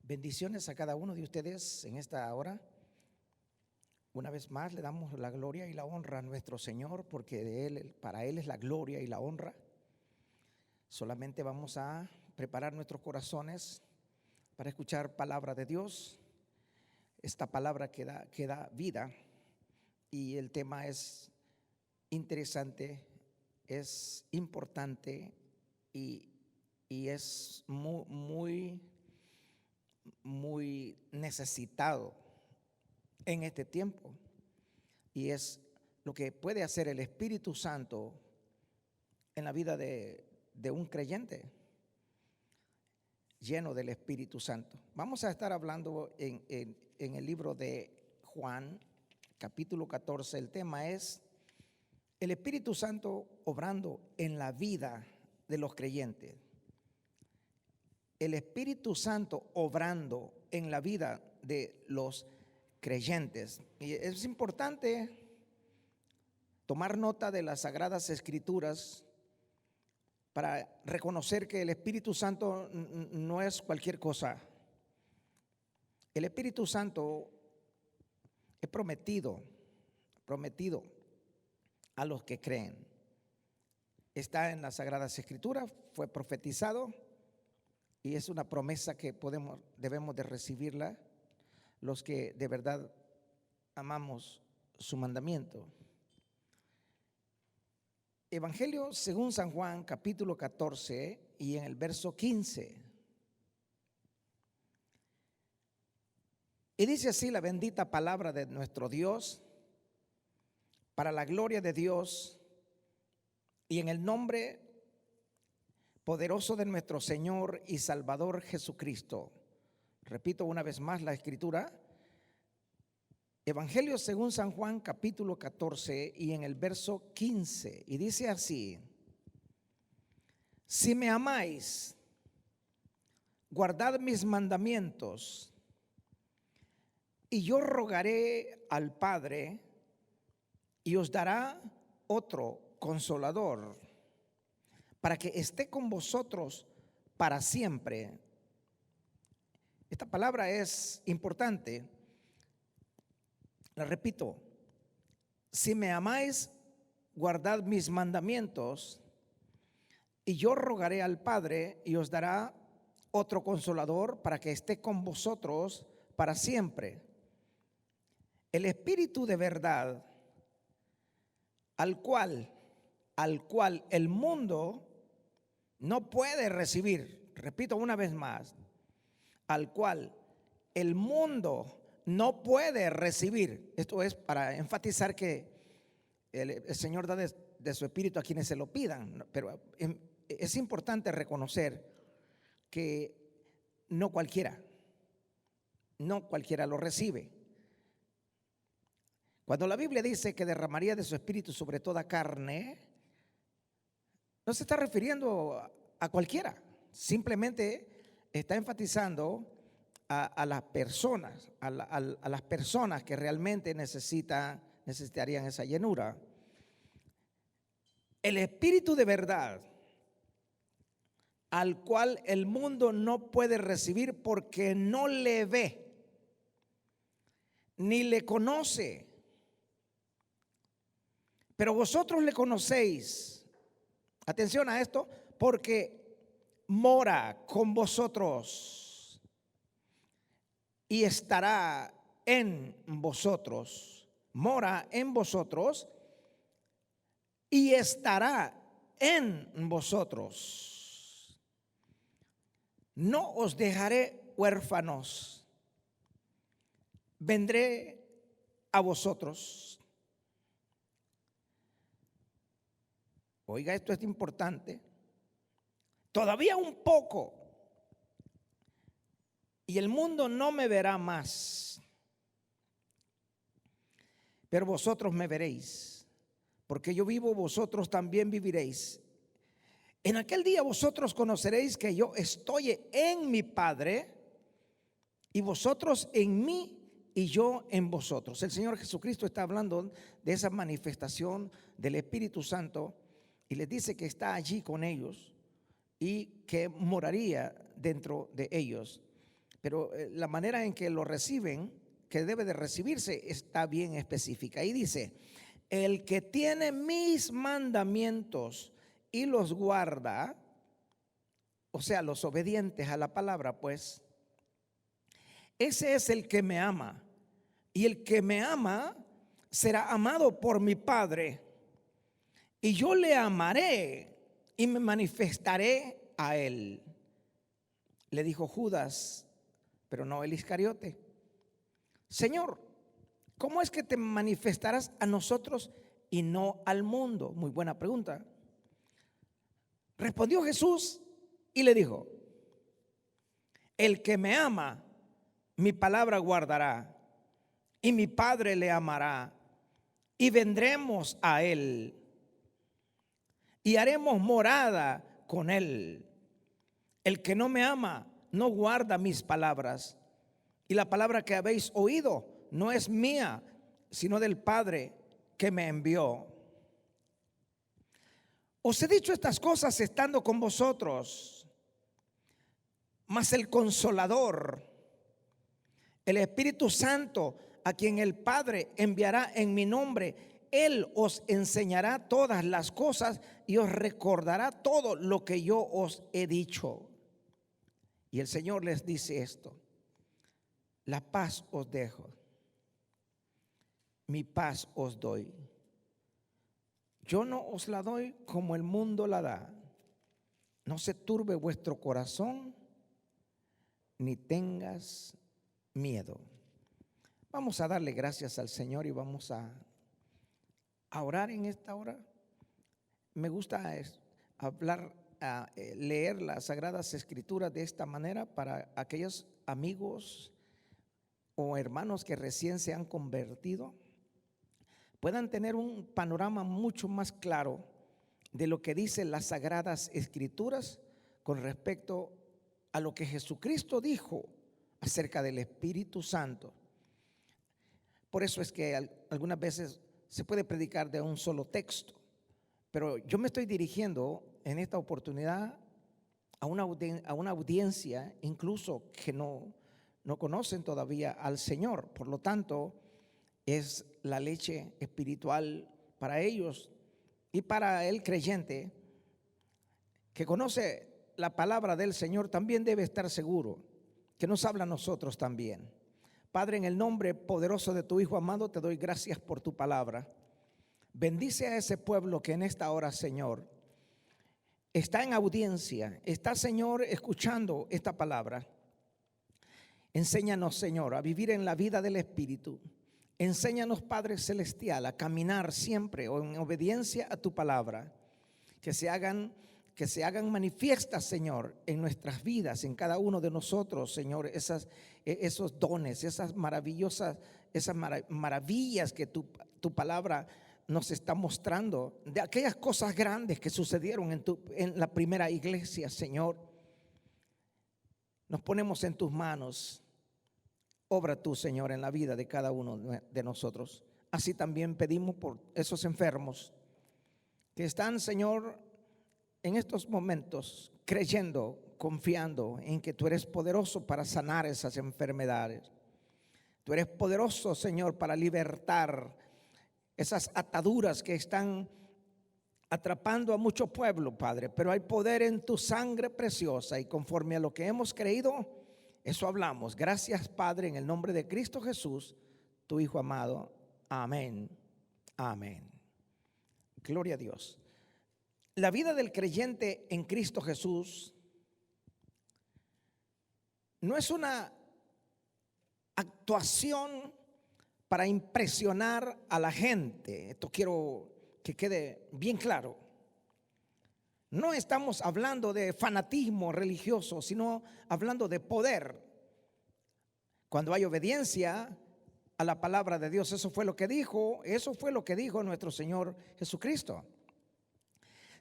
Bendiciones a cada uno de ustedes en esta hora. Una vez más le damos la gloria y la honra a nuestro Señor, porque para Él es la gloria y la honra. Solamente vamos a preparar nuestros corazones para escuchar palabra de Dios. Esta palabra que da vida, y el tema es interesante, es importante y es muy necesitado en este tiempo, y es lo que puede hacer el Espíritu Santo en la vida de un creyente lleno del Espíritu Santo. Vamos a estar hablando en el libro de Juan, capítulo 14. El tema es el Espíritu Santo obrando en la vida de los creyentes. El Espíritu Santo obrando en la vida de los creyentes. Y es importante tomar nota de las Sagradas Escrituras para reconocer que el Espíritu Santo no es cualquier cosa. El Espíritu Santo es prometido a los que creen. Está en las Sagradas Escrituras, fue profetizado, y es una promesa que debemos de recibirla los que de verdad amamos su mandamiento. Evangelio según San Juan, capítulo 14, y en el verso 15. Y dice así la bendita palabra de nuestro Dios, para la gloria de Dios y en el nombre poderoso de nuestro Señor y Salvador Jesucristo. Repito una vez más la escritura. Evangelio según San Juan, capítulo 14, y en el verso 15. Y dice así: si me amáis, guardad mis mandamientos, y yo rogaré al Padre, y os dará otro consolador, para que esté con vosotros para siempre. Esta palabra es importante. La repito: si me amáis, guardad mis mandamientos, y yo rogaré al Padre, y os dará otro consolador para que esté con vosotros para siempre. El Espíritu de verdad, al cual el mundo no puede recibir. Repito una vez más: al cual el mundo no puede recibir. Esto es para enfatizar que el Señor da de su Espíritu a quienes se lo pidan, pero es importante reconocer que no cualquiera lo recibe. Cuando la Biblia dice que derramaría de su Espíritu sobre toda carne, no se está refiriendo a cualquiera, simplemente está enfatizando a las personas, a las personas que realmente necesitarían esa llenura. El Espíritu de verdad, al cual el mundo no puede recibir porque no le ve ni le conoce, pero vosotros le conocéis. Atención a esto: porque mora con vosotros y estará en vosotros. Mora en vosotros y estará en vosotros. No os dejaré huérfanos, vendré a vosotros. Oiga, esto es importante. Todavía un poco, y el mundo no me verá más, pero vosotros me veréis, porque yo vivo, vosotros también viviréis. En aquel día vosotros conoceréis que yo estoy en mi Padre, y vosotros en mí, y yo en vosotros. El Señor Jesucristo está hablando de esa manifestación del Espíritu Santo, y les dice que está allí con ellos y que moraría dentro de ellos. pero la manera en que lo reciben, que debe de recibirse, está bien específica. Y dice: el que tiene mis mandamientos y los guarda, o sea, los obedientes a la palabra, pues, ese es el que me ama. Y el que me ama será amado por mi Padre. Y yo le amaré y me manifestaré a él. Le dijo Judas, pero no el Iscariote: Señor, ¿cómo es que te manifestarás a nosotros y no al mundo? Muy buena pregunta. Respondió Jesús y le dijo: el que me ama, mi palabra guardará, y mi Padre le amará, y vendremos a él, y haremos morada con él. El que no me ama, no guarda mis palabras, y la palabra que habéis oído no es mía, sino del Padre que me envió. Os he dicho estas cosas estando con vosotros, mas el Consolador, el Espíritu Santo, a quien el Padre enviará en mi nombre, Él os enseñará todas las cosas y os recordará todo lo que yo os he dicho. Y el Señor les dice esto: la paz os dejo, mi paz os doy. Yo no os la doy como el mundo la da. No se turbe vuestro corazón, ni tengas miedo. Vamos a darle gracias al Señor y vamos a orar en esta hora. Me gusta leer las Sagradas Escrituras de esta manera para aquellos amigos o hermanos que recién se han convertido, puedan tener un panorama mucho más claro de lo que dicen las Sagradas Escrituras con respecto a lo que Jesucristo dijo acerca del Espíritu Santo. Por eso es que algunas veces se puede predicar de un solo texto, pero yo me estoy dirigiendo en esta oportunidad a una audiencia incluso que no conocen todavía al Señor. Por lo tanto, es la leche espiritual para ellos, y para el creyente que conoce la palabra del Señor también debe estar seguro que nos habla a nosotros también. Padre, en el nombre poderoso de tu Hijo amado, te doy gracias por tu palabra. Bendice a ese pueblo que en esta hora, Señor, está en audiencia, está, Señor, escuchando esta palabra. Enséñanos, Señor, a vivir en la vida del Espíritu. Enséñanos, Padre Celestial, a caminar siempre en obediencia a tu palabra. Que se hagan manifiestas, Señor, en nuestras vidas, en cada uno de nosotros, Señor, esos dones, esas maravillas que tu palabra nos está mostrando, de aquellas cosas grandes que sucedieron en la primera iglesia, Señor. Nos ponemos en tus manos. Obra tú, Señor, en la vida de cada uno de nosotros. Así también pedimos por esos enfermos que están, Señor, en estos momentos creyendo, confiando en que tú eres poderoso para sanar esas enfermedades. Tú eres poderoso, Señor, para libertar esas ataduras que están atrapando a mucho pueblo, Padre. Pero hay poder en tu sangre preciosa, y conforme a lo que hemos creído, eso hablamos. Gracias, Padre, en el nombre de Cristo Jesús, tu Hijo amado. Amén. Amén. Gloria a Dios. La vida del creyente en Cristo Jesús no es una actuación para impresionar a la gente. Esto quiero que quede bien claro. No estamos hablando de fanatismo religioso, sino hablando de poder. Cuando hay obediencia a la palabra de Dios, eso fue lo que dijo nuestro Señor Jesucristo.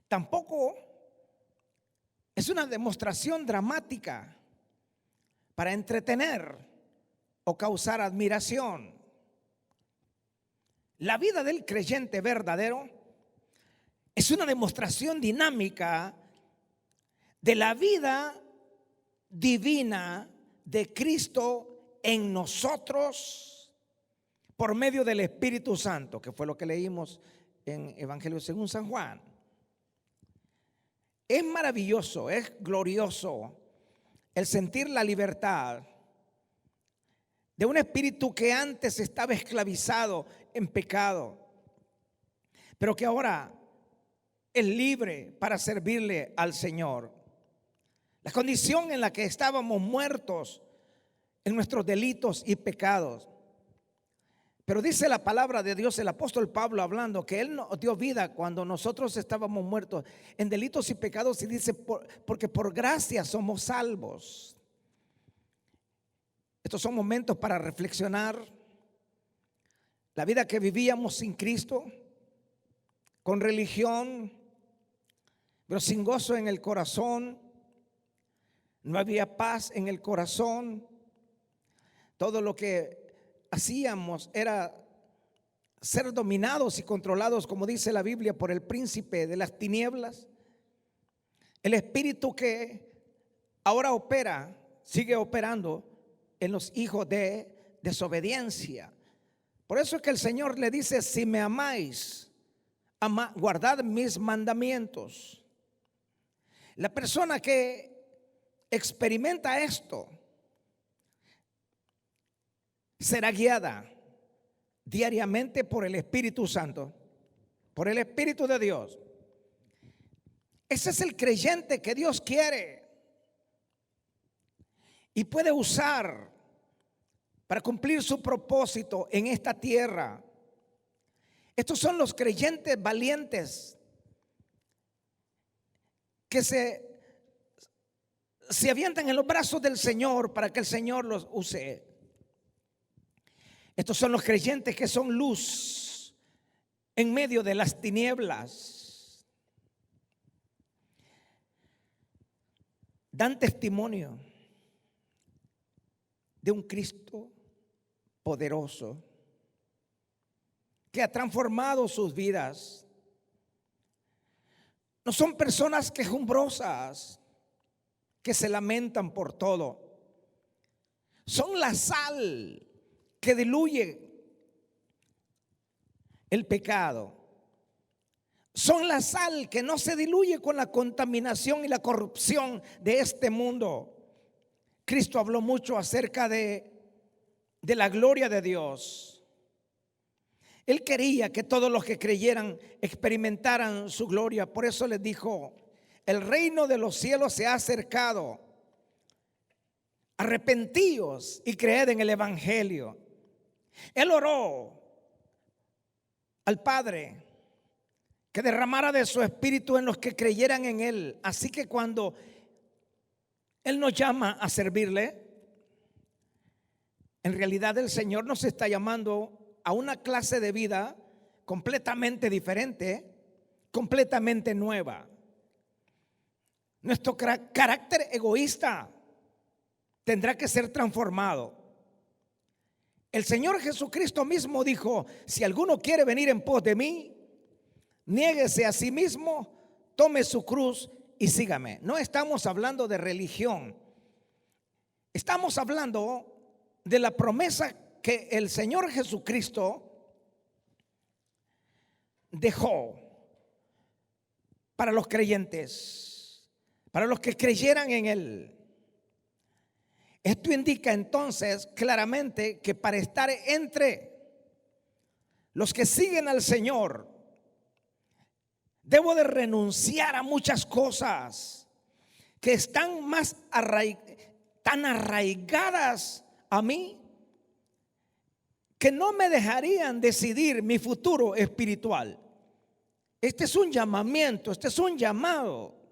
Tampoco es una demostración dramática para entretener o causar admiración. La vida del creyente verdadero es una demostración dinámica de la vida divina de Cristo en nosotros por medio del Espíritu Santo, que fue lo que leímos en Evangelio según San Juan. Es maravilloso, es glorioso el sentir la libertad de un espíritu que antes estaba esclavizado en pecado, pero que ahora es libre para servirle al Señor. La condición en la que estábamos muertos en nuestros delitos y pecados. Pero dice la palabra de Dios, el apóstol Pablo hablando, que Él nos dio vida cuando nosotros estábamos muertos en delitos y pecados, y dice, porque por gracia somos salvos. Estos son momentos para reflexionar la vida que vivíamos sin Cristo, con religión, pero sin gozo en el corazón. No había paz en el corazón. Todo lo que hacíamos era ser dominados y controlados, como dice la Biblia, por el príncipe de las tinieblas. El espíritu que ahora opera, sigue operando en los hijos de desobediencia. Por eso es que el Señor le dice: si me amáis, guardad mis mandamientos. La persona que experimenta esto será guiada diariamente por el Espíritu Santo, por el Espíritu de Dios. Ese es el creyente que Dios quiere y puede usar para cumplir su propósito en esta tierra. Estos son los creyentes valientes que se avientan en los brazos del Señor para que el Señor los use. Estos son los creyentes que son luz en medio de las tinieblas. Dan testimonio de un Cristo poderoso que ha transformado sus vidas. No son personas quejumbrosas que se lamentan por todo. Son la sal que diluye el pecado. Son la sal que no se diluye con la contaminación y la corrupción de este mundo. Cristo habló mucho acerca de la gloria de Dios. Él quería que todos los que creyeran experimentaran su gloria. Por eso les dijo: el reino de los cielos se ha acercado. Arrepentíos y creed en el evangelio. Él oró al Padre que derramara de su espíritu en los que creyeran en Él. Así que cuando Él nos llama a servirle, en realidad el Señor nos está llamando a una clase de vida completamente diferente, completamente nueva. Nuestro carácter egoísta tendrá que ser transformado. El Señor Jesucristo mismo dijo: si alguno quiere venir en pos de mí, niéguese a sí mismo, tome su cruz y sígame. No estamos hablando de religión. Estamos hablando de la promesa que el Señor Jesucristo dejó para los creyentes, para los que creyeran en Él. Esto indica entonces claramente que para estar entre los que siguen al Señor, debo de renunciar a muchas cosas que están tan arraigadas a mí, que no me dejarían decidir mi futuro espiritual. Este es un llamamiento, este es un llamado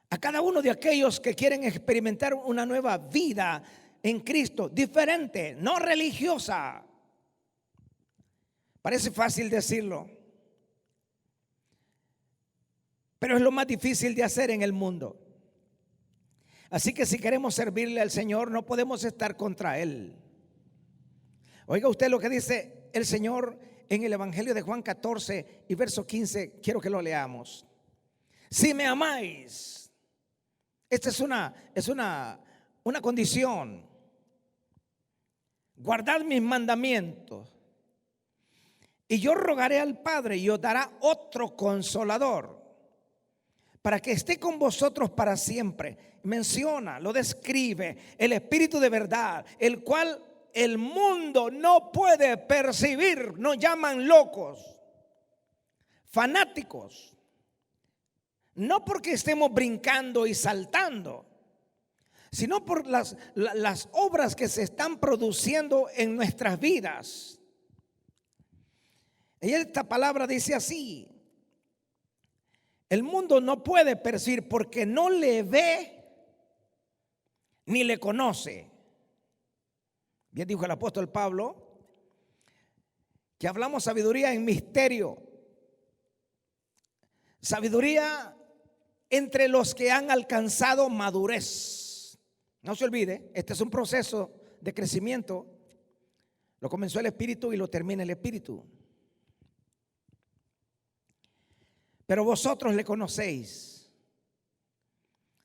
a cada uno de aquellos que quieren experimentar una nueva vida en Cristo, diferente, no religiosa. Parece fácil decirlo, pero es lo más difícil de hacer en el mundo. Así que si queremos servirle al Señor, no podemos estar contra Él. Oiga usted lo que dice el Señor en el Evangelio de Juan 14 y verso 15. Quiero que lo leamos. Si me amáis. Esta es una condición: guardad mis mandamientos. Y yo rogaré al Padre y os dará otro consolador para que esté con vosotros para siempre. Menciona, lo describe, el Espíritu de verdad, el cual el mundo no puede percibir. Nos llaman locos, fanáticos, no porque estemos brincando y saltando, sino por las obras que se están produciendo en nuestras vidas. Y esta palabra dice así: el mundo no puede percibir porque no le ve ni le conoce. Bien dijo el apóstol Pablo que hablamos sabiduría en misterio, sabiduría entre los que han alcanzado madurez. No se olvide, este es un proceso de crecimiento. Lo comenzó el Espíritu y lo termina el Espíritu. Pero vosotros le conocéis,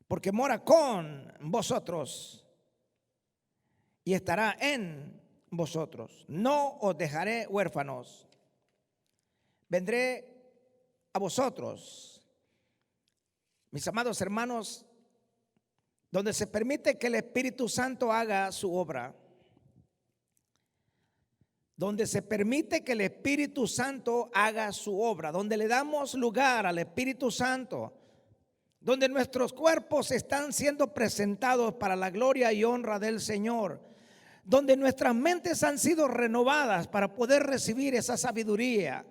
porque mora con vosotros y estará en vosotros. No os dejaré huérfanos, vendré a vosotros. Mis amados hermanos, donde se permite que el Espíritu Santo haga su obra, donde se permite que el Espíritu Santo haga su obra, donde le damos lugar al Espíritu Santo, donde nuestros cuerpos están siendo presentados para la gloria y honra del Señor, donde nuestras mentes han sido renovadas para poder recibir esa sabiduría,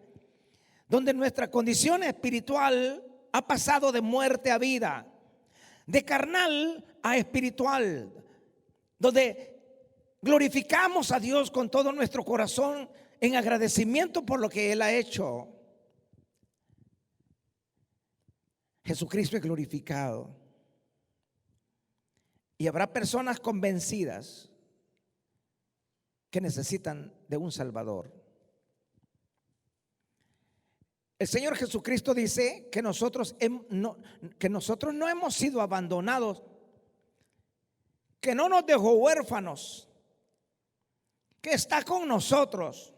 donde nuestra condición espiritual ha pasado de muerte a vida, de carnal a espiritual, donde glorificamos a Dios con todo nuestro corazón en agradecimiento por lo que Él ha hecho. Jesucristo es glorificado. Y habrá personas convencidas que necesitan de un Salvador. El Señor Jesucristo dice que nosotros no hemos sido abandonados, que no nos dejó huérfanos, que está con nosotros.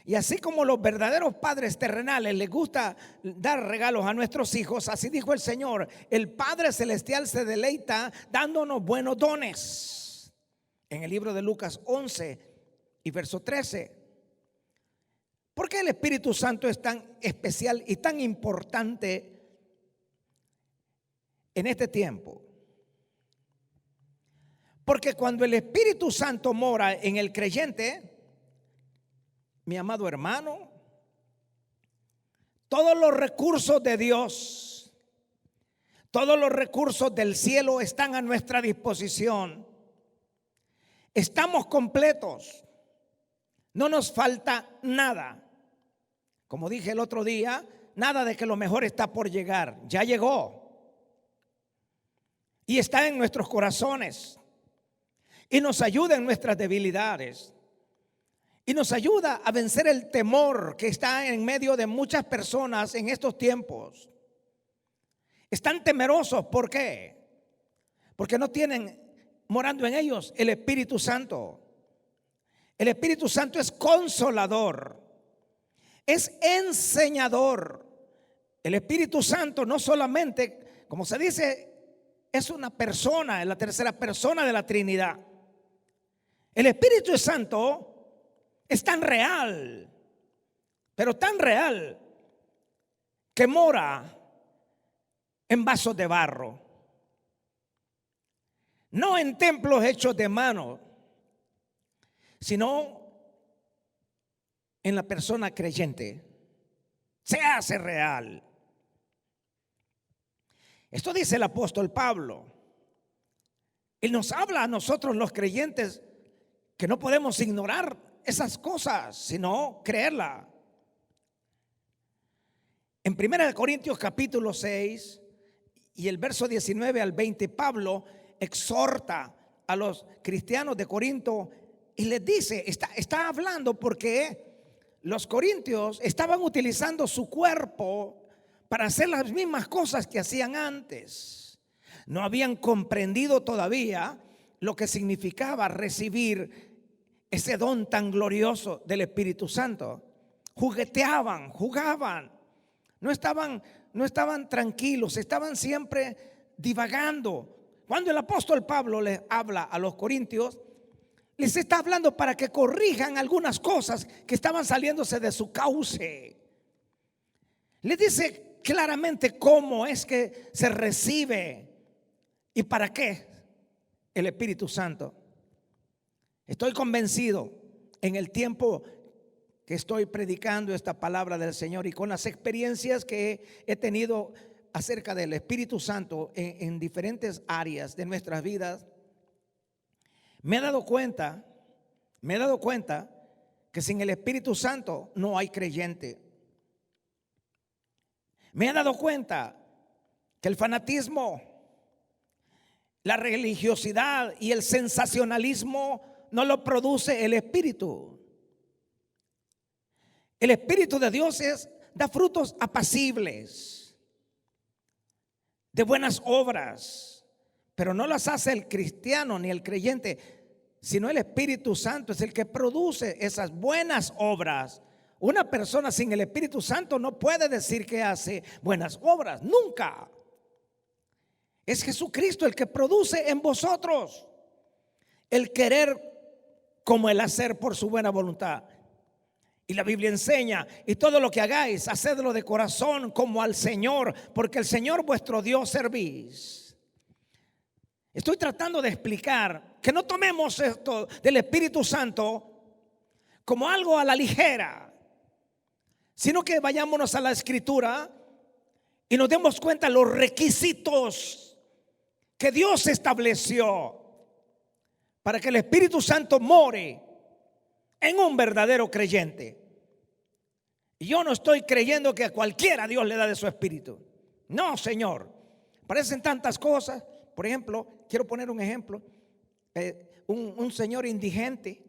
Y así como los verdaderos padres terrenales les gusta dar regalos a nuestros hijos, así dijo el Señor, el Padre Celestial se deleita dándonos buenos dones. En el libro de Lucas 11 y verso 13. ¿Por qué el Espíritu Santo es tan especial y tan importante en este tiempo? Porque cuando el Espíritu Santo mora en el creyente, mi amado hermano, todos los recursos de Dios, todos los recursos del cielo están a nuestra disposición. Estamos completos, no nos falta nada. Como dije el otro día, nada de que lo mejor está por llegar, ya llegó y está en nuestros corazones. Y nos ayuda en nuestras debilidades. Y nos ayuda a vencer el temor que está en medio de muchas personas en estos tiempos. Están temerosos, ¿por qué? Porque no tienen morando en ellos el Espíritu Santo. El Espíritu Santo es consolador, es enseñador. El Espíritu Santo no solamente, como se dice, es una persona, es la tercera persona de la Trinidad. El Espíritu Santo es tan real, pero tan real, que mora en vasos de barro, no en templos hechos de mano, sino en la persona creyente. Se hace real. Esto dice el apóstol Pablo. Él nos habla a nosotros los creyentes que no podemos ignorar esas cosas, sino creerla. En 1 Corintios capítulo 6 y el verso 19 al 20, Pablo exhorta a los cristianos de Corinto y les dice, está hablando porque los corintios estaban utilizando su cuerpo para hacer las mismas cosas que hacían antes. No habían comprendido todavía lo que significaba recibir ese don tan glorioso del Espíritu Santo. Jugueteaban, jugaban, no estaban tranquilos, estaban siempre divagando. Cuando el apóstol Pablo les habla a los corintios, les está hablando para que corrijan algunas cosas que estaban saliéndose de su cauce. Les dice claramente cómo es que se recibe y para qué el Espíritu Santo. Estoy convencido en el tiempo que estoy predicando esta palabra del Señor y con las experiencias que he tenido acerca del Espíritu Santo en diferentes áreas de nuestras vidas, me he dado cuenta que sin el Espíritu Santo no hay creyente. Me he dado cuenta que el fanatismo, la religiosidad y el sensacionalismo no lo produce el Espíritu. El Espíritu de Dios da frutos apacibles, de buenas obras, pero no las hace el cristiano ni el creyente, sino el Espíritu Santo es el que produce esas buenas obras. Una persona sin el Espíritu Santo no puede decir que hace buenas obras, nunca. Es Jesucristo el que produce en vosotros el querer como el hacer por su buena voluntad. Y la Biblia enseña: y todo lo que hagáis, hacedlo de corazón como al Señor, porque el Señor vuestro Dios servís. Estoy tratando de explicar que no tomemos esto del Espíritu Santo como algo a la ligera, sino que vayámonos a la Escritura y nos demos cuenta de los requisitos que Dios estableció para que el Espíritu Santo more en un verdadero creyente. Y yo no estoy creyendo que a cualquiera Dios le da de su Espíritu. No, Señor. Parecen tantas cosas. Por ejemplo, quiero poner un ejemplo. Un señor indigente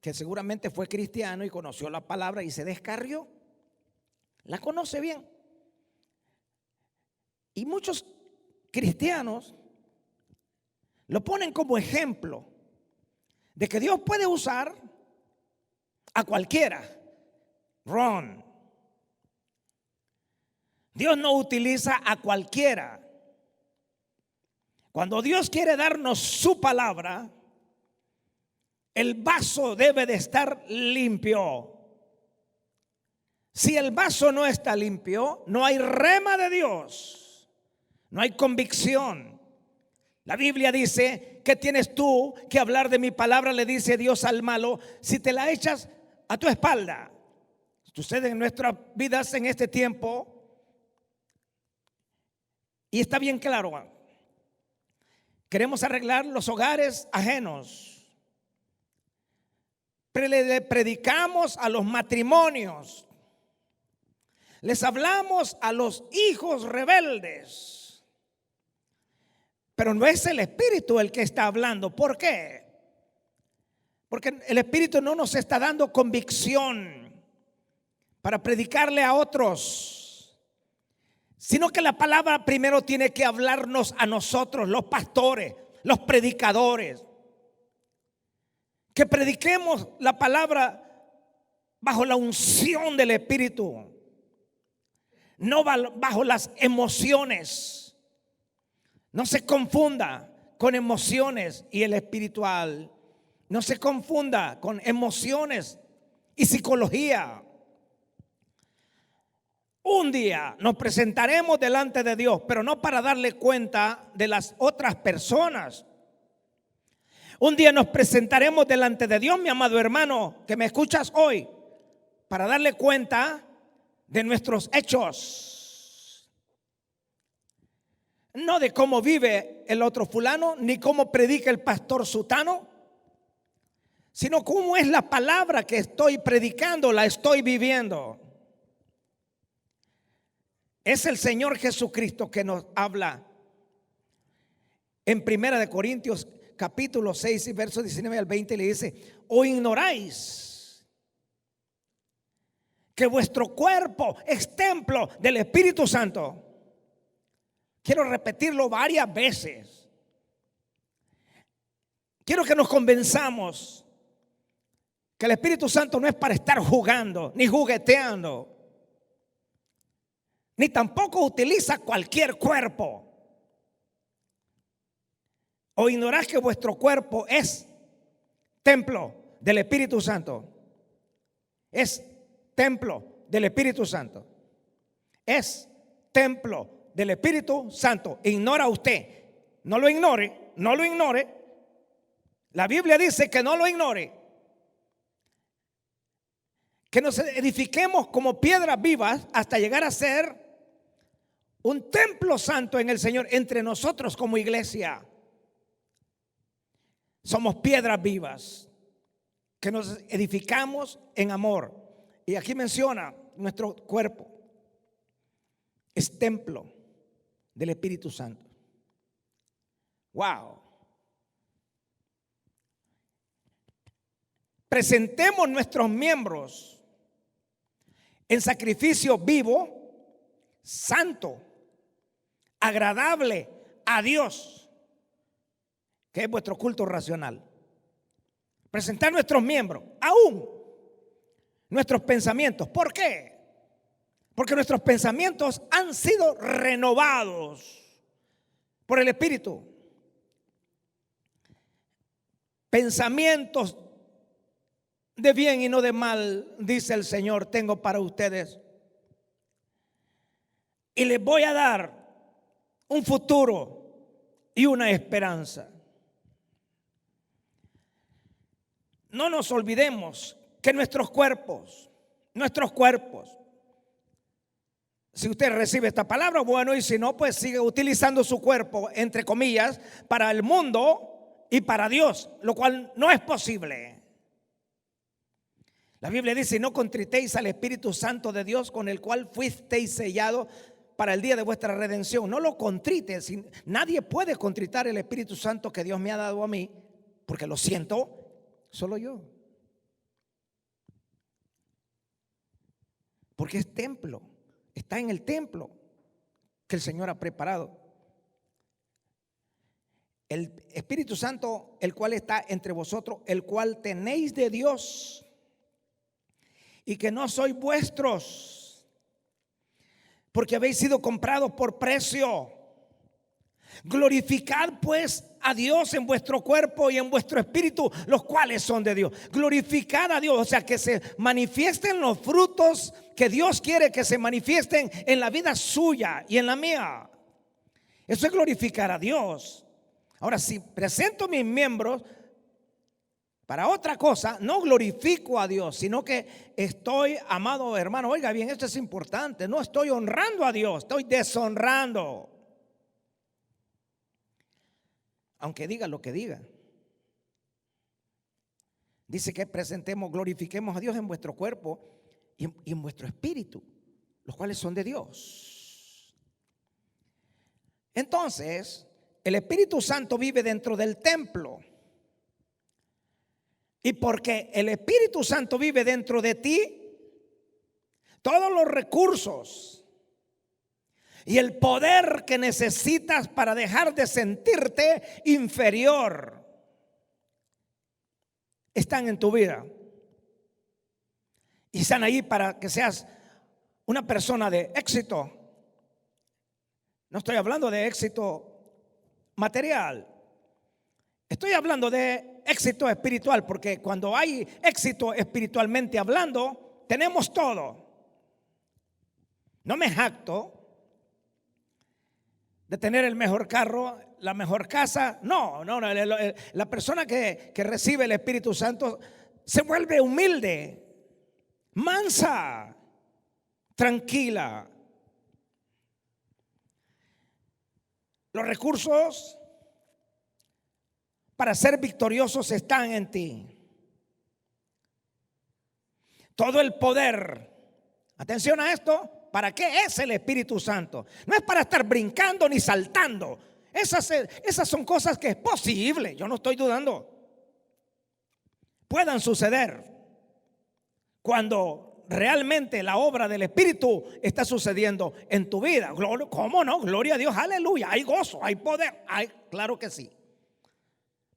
que seguramente fue cristiano y conoció la palabra y se descarrió. La conoce bien. Y muchos cristianos lo ponen como ejemplo de que Dios puede usar a cualquiera. Wrong. Dios no utiliza a cualquiera. Cuando Dios quiere darnos su palabra, el vaso debe de estar limpio. Si el vaso no está limpio, no hay rema de Dios, no hay convicción. La Biblia dice: ¿qué tienes tú que hablar de mi palabra?, le dice Dios al malo, si te la echas a tu espalda. Sucede en nuestras vidas en este tiempo y está bien claro. Queremos arreglar los hogares ajenos, le predicamos a los matrimonios, les hablamos a los hijos rebeldes, pero no es el Espíritu el que está hablando. ¿Por qué? Porque el Espíritu no nos está dando convicción para predicarle a otros, sino que la palabra primero tiene que hablarnos a nosotros, los pastores, los predicadores, que prediquemos la palabra bajo la unción del Espíritu, no bajo las emociones. No se confunda con emociones y el espiritual. No se confunda con emociones y psicología. Un día nos presentaremos delante de Dios, pero no para darle cuenta de las otras personas. Un día nos presentaremos delante de Dios, mi amado hermano, que me escuchas hoy, para darle cuenta de nuestros hechos. No de cómo vive el otro fulano, ni cómo predica el pastor sutano, sino cómo es la palabra que estoy predicando, la estoy viviendo. Es el Señor Jesucristo que nos habla en 1 Corintios capítulo 6 y versos 19 al 20. Le dice: ¿o ignoráis que vuestro cuerpo es templo del Espíritu Santo, quiero repetirlo varias veces. Quiero que nos convenzamos que el Espíritu Santo no es para estar jugando, ni jugueteando, ni tampoco utiliza cualquier cuerpo. ¿O ignorás que vuestro cuerpo es templo del Espíritu Santo? Es templo del Espíritu Santo. Es templo del Espíritu Santo. Ignora usted. No lo ignore, no lo ignore. La Biblia dice que no lo ignore. Que nos edifiquemos como piedras vivas hasta llegar a ser un templo santo en el Señor entre nosotros como iglesia. Somos piedras vivas que nos edificamos en amor. Y aquí menciona nuestro cuerpo es templo del Espíritu Santo. Wow. Presentemos nuestros miembros en sacrificio vivo, santo, agradable a Dios, que es vuestro culto racional. Presentar nuestros miembros, aún nuestros pensamientos. ¿Por qué? Porque nuestros pensamientos han sido renovados por el Espíritu. Pensamientos de bien y no de mal, dice el Señor, tengo para ustedes. Y les voy a dar un futuro y una esperanza. No nos olvidemos que nuestros cuerpos, si usted recibe esta palabra, bueno, y si no, pues sigue utilizando su cuerpo, entre comillas, para el mundo y para Dios, lo cual no es posible. La Biblia dice: no contritéis al Espíritu Santo de Dios, con el cual fuisteis sellados para el día de vuestra redención. No lo contrites. Nadie puede contritar el Espíritu Santo que Dios me ha dado a mí, porque lo siento solo yo. Porque es templo, está en el templo que el Señor ha preparado. El Espíritu Santo, el cual está entre vosotros, el cual tenéis de Dios, y que no sois vuestros, porque habéis sido comprados por precio. Glorificad pues a Dios en vuestro cuerpo y en vuestro espíritu, los cuales son de Dios. Glorificad a Dios, o sea, que se manifiesten los frutos que Dios quiere que se manifiesten en la vida suya y en la mía. Eso es glorificar a Dios. Ahora, si presento mis miembros para otra cosa, no glorifico a Dios, sino que estoy, amado hermano, oiga bien, esto es importante, no estoy honrando a Dios, estoy deshonrando. Aunque diga lo que diga. Dice que presentemos, glorifiquemos a Dios en vuestro cuerpo y en vuestro espíritu, los cuales son de Dios. Entonces, el Espíritu Santo vive dentro del templo. Y porque el Espíritu Santo vive dentro de ti, todos los recursos y el poder que necesitas para dejar de sentirte inferior están en tu vida. Y están ahí para que seas una persona de éxito. No estoy hablando de éxito material. Estoy hablando de éxito espiritual, porque cuando hay éxito espiritualmente hablando, tenemos todo. No me jacto de tener el mejor carro, la mejor casa. No. La persona que recibe el Espíritu Santo se vuelve humilde, mansa, tranquila. Los recursos para ser victoriosos están en ti. Todo el poder. Atención a esto. ¿Para qué es el Espíritu Santo? No es para estar brincando ni saltando. Esas son cosas que es posible. Yo no estoy dudando. Puedan suceder cuando realmente la obra del Espíritu está sucediendo en tu vida. ¿Cómo no? Gloria a Dios, aleluya. Hay gozo, hay poder, claro que sí.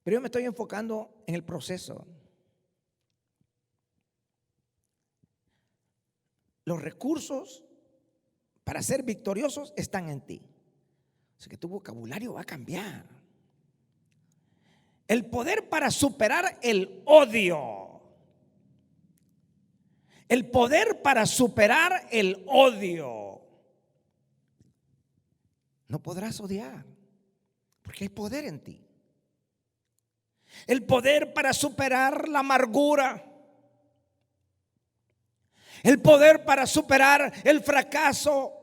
Pero yo me estoy enfocando en el proceso. Los recursos para ser victoriosos están en ti. Así que tu vocabulario va a cambiar. El poder para superar el odio. El poder para superar el odio. No podrás odiar, porque hay poder en ti. El poder para superar la amargura. El poder para superar el fracaso.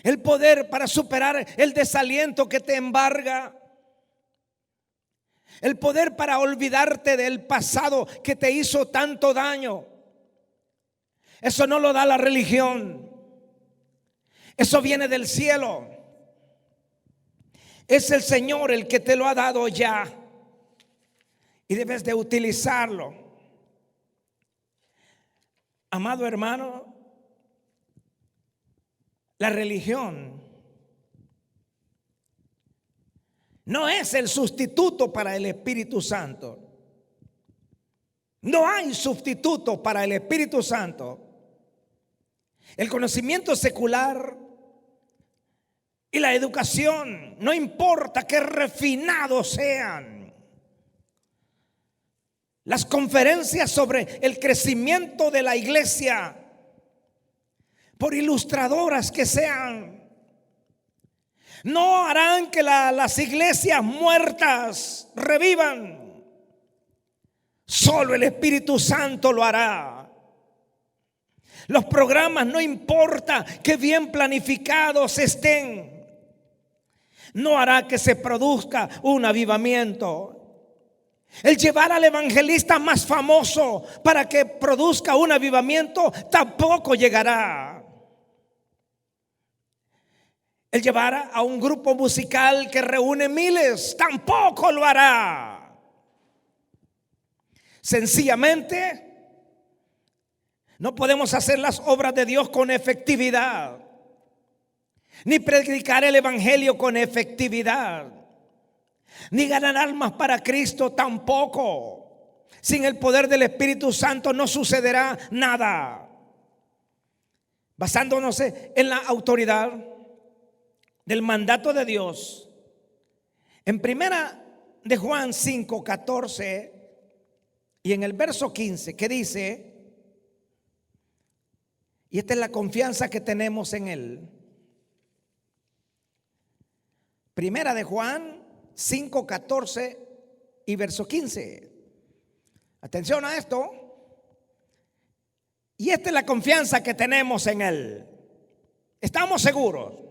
El poder para superar el desaliento que te embarga. El poder para olvidarte del pasado que te hizo tanto daño. Eso no lo da la religión. Eso viene del cielo. Es el Señor el que te lo ha dado ya. Y debes de utilizarlo. Amado hermano, la religión no es el sustituto para el Espíritu Santo. No hay sustituto para el Espíritu Santo. El conocimiento secular y la educación, no importa qué refinados sean. Las conferencias sobre el crecimiento de la iglesia, por ilustradoras que sean, no harán que las iglesias muertas revivan. Solo el Espíritu Santo lo hará. Los programas, no importa que bien planificados estén, no hará que se produzca un avivamiento. El llevar al evangelista más famoso para que produzca un avivamiento tampoco llegará. El llevar a un grupo musical que reúne miles tampoco lo hará. Sencillamente no podemos hacer las obras de Dios con efectividad, ni predicar el evangelio con efectividad, ni ganar almas para Cristo tampoco. Sin el poder del Espíritu Santo no sucederá nada. Basándonos en la autoridad del mandato de Dios, en primera de Juan 5:14 y en el verso 15, que dice, y esta es la confianza que tenemos en Él. Primera de Juan 5:14 y verso 15. Atención a esto. Y esta es la confianza que tenemos en Él. Estamos seguros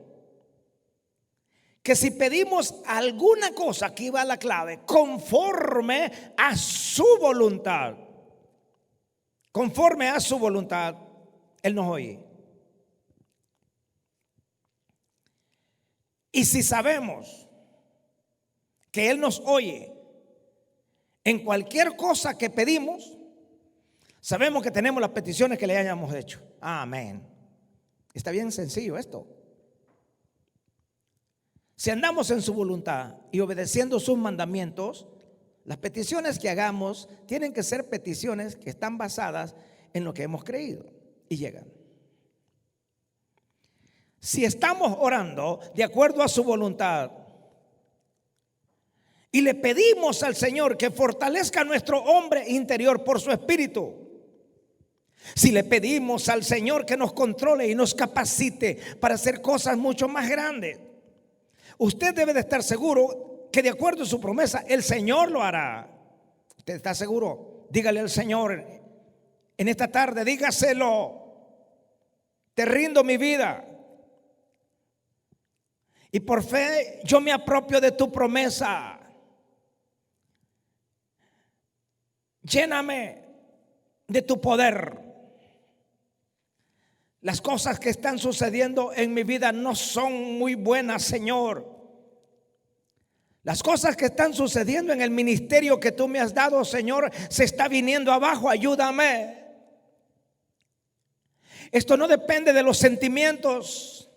que si pedimos alguna cosa, aquí va la clave, conforme a su voluntad, conforme a su voluntad, Él nos oye. Y si sabemos que Él nos oye en cualquier cosa que pedimos, sabemos que tenemos las peticiones que le hayamos hecho. Amén. Está bien sencillo esto. Si andamos en su voluntad y obedeciendo sus mandamientos, las peticiones que hagamos tienen que ser peticiones que están basadas en lo que hemos creído y llegan. Si estamos orando de acuerdo a su voluntad y le pedimos al Señor que fortalezca nuestro hombre interior por su espíritu, si le pedimos al Señor que nos controle y nos capacite para hacer cosas mucho más grandes, usted debe de estar seguro que de acuerdo a su promesa el Señor lo hará. ¿Usted está seguro? Dígale al Señor en esta tarde, dígaselo: te rindo mi vida y por fe yo me apropio de tu promesa. Lléname de tu poder. Las cosas que están sucediendo en mi vida no son muy buenas, Señor. Las cosas que están sucediendo en el ministerio que tú me has dado, Señor, se está viniendo abajo. Ayúdame. Esto no depende de los sentimientos.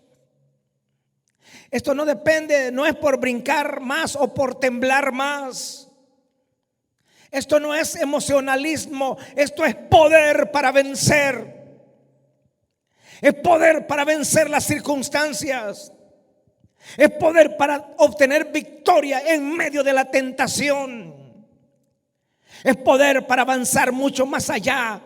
Esto no depende, no es por brincar más o por temblar más. Esto no es emocionalismo, esto es poder para vencer. Es poder para vencer las circunstancias. Es poder para obtener victoria en medio de la tentación. Es poder para avanzar mucho más allá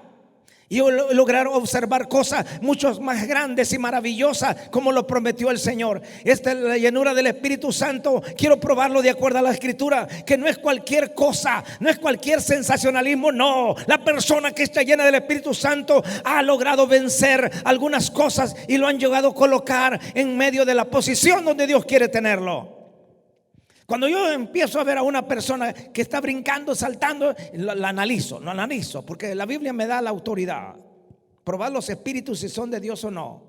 y lograr observar cosas mucho más grandes y maravillosas como lo prometió el Señor. Esta es la llenura del Espíritu Santo. Quiero probarlo de acuerdo a la Escritura, que no es cualquier cosa, no es cualquier sensacionalismo. No, la persona que está llena del Espíritu Santo ha logrado vencer algunas cosas y lo han llegado a colocar en medio de la posición donde Dios quiere tenerlo. Cuando yo empiezo a ver a una persona que está brincando, saltando, la analizo, porque la Biblia me da la autoridad. Probar los espíritus si son de Dios o no.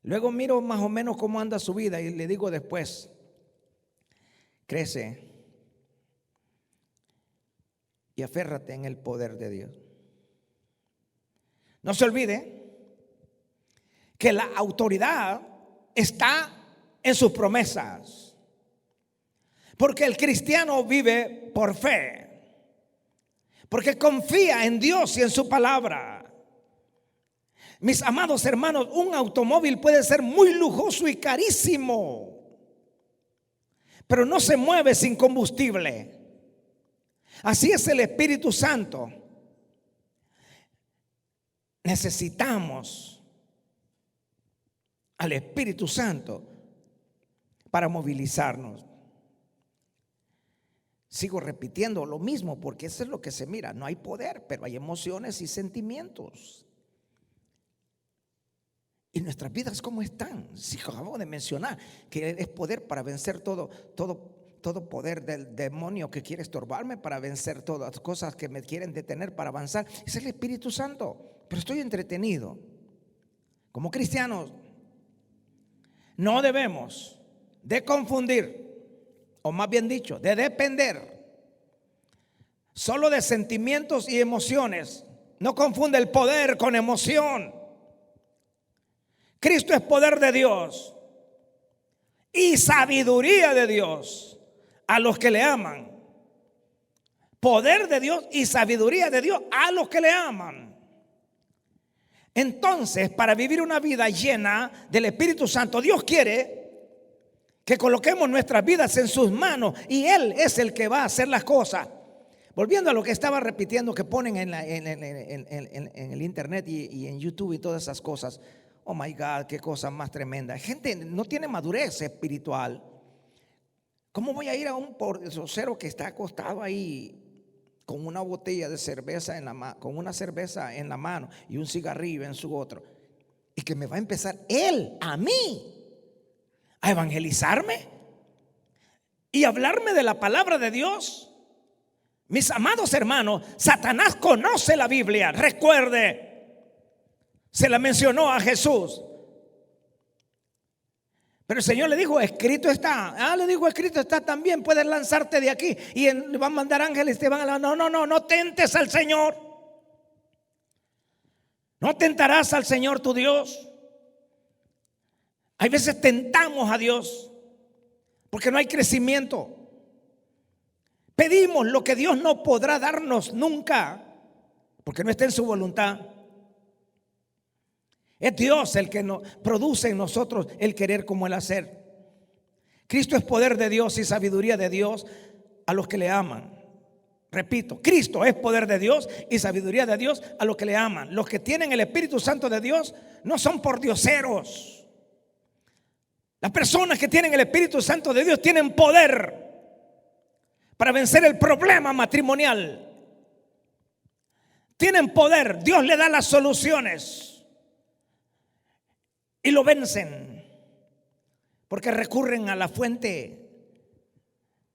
Luego miro más o menos cómo anda su vida y le digo después: crece y aférrate en el poder de Dios. No se olvide que la autoridad está en sus promesas. Porque el cristiano vive por fe, porque confía en Dios y en su palabra. Mis amados hermanos, un automóvil puede ser muy lujoso y carísimo, pero no se mueve sin combustible. Así es el Espíritu Santo. Necesitamos al Espíritu Santo para movilizarnos. Sigo repitiendo lo mismo porque eso es lo que se mira. No hay poder, pero hay emociones y sentimientos. Y nuestras vidas, ¿cómo están? Si acabo de mencionar que es poder para vencer todo poder del demonio que quiere estorbarme, para vencer todas las cosas que me quieren detener para avanzar. Es el Espíritu Santo. Pero estoy entretenido. Como cristianos, no debemos de confundir, o más bien dicho, de depender solo de sentimientos y emociones. No confunde el poder con emoción. Cristo es poder de Dios y sabiduría de Dios a los que le aman. Poder de Dios y sabiduría de Dios a los que le aman. Entonces, para vivir una vida llena del Espíritu Santo, Dios quiere que coloquemos nuestras vidas en sus manos y Él es el que va a hacer las cosas. Volviendo a lo que estaba repitiendo que ponen en el internet y en YouTube y todas esas cosas. Oh my God, qué cosa más tremenda. Gente no tiene madurez espiritual. ¿Cómo voy a ir a un pordiosero que está acostado ahí con una botella de cerveza con una cerveza en la mano y un cigarrillo en su otro, y que me va a empezar él a mí a evangelizarme y hablarme de la palabra de Dios? Mis amados hermanos, Satanás conoce la Biblia. Recuerde, se la mencionó a Jesús, pero el Señor le dijo: escrito está. Le dijo: escrito está también, puedes lanzarte de aquí y le van a mandar ángeles, te van a... No tentes al Señor. No tentarás al Señor tu Dios. Hay veces tentamos a Dios porque no hay crecimiento. Pedimos lo que Dios no podrá darnos nunca, porque no está en su voluntad. Es Dios el que nos produce en nosotros el querer como el hacer. Cristo es poder de Dios y sabiduría de Dios a los que le aman. Repito, Cristo es poder de Dios y sabiduría de Dios a los que le aman. Los que tienen el Espíritu Santo de Dios no son pordioseros. Las personas que tienen el Espíritu Santo de Dios tienen poder para vencer el problema matrimonial. Tienen poder. Dios le da las soluciones y lo vencen porque recurren a la fuente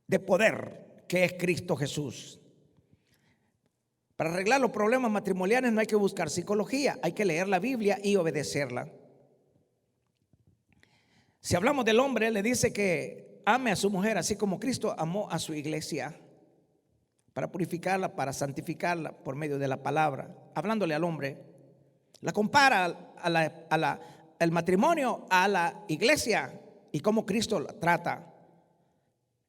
de poder que es Cristo Jesús. Para arreglar los problemas matrimoniales no hay que buscar psicología, hay que leer la Biblia y obedecerla. Si hablamos del hombre, le dice que ame a su mujer así como Cristo amó a su iglesia, para purificarla, para santificarla por medio de la palabra, hablándole al hombre. La compara el matrimonio a la iglesia y cómo Cristo la trata.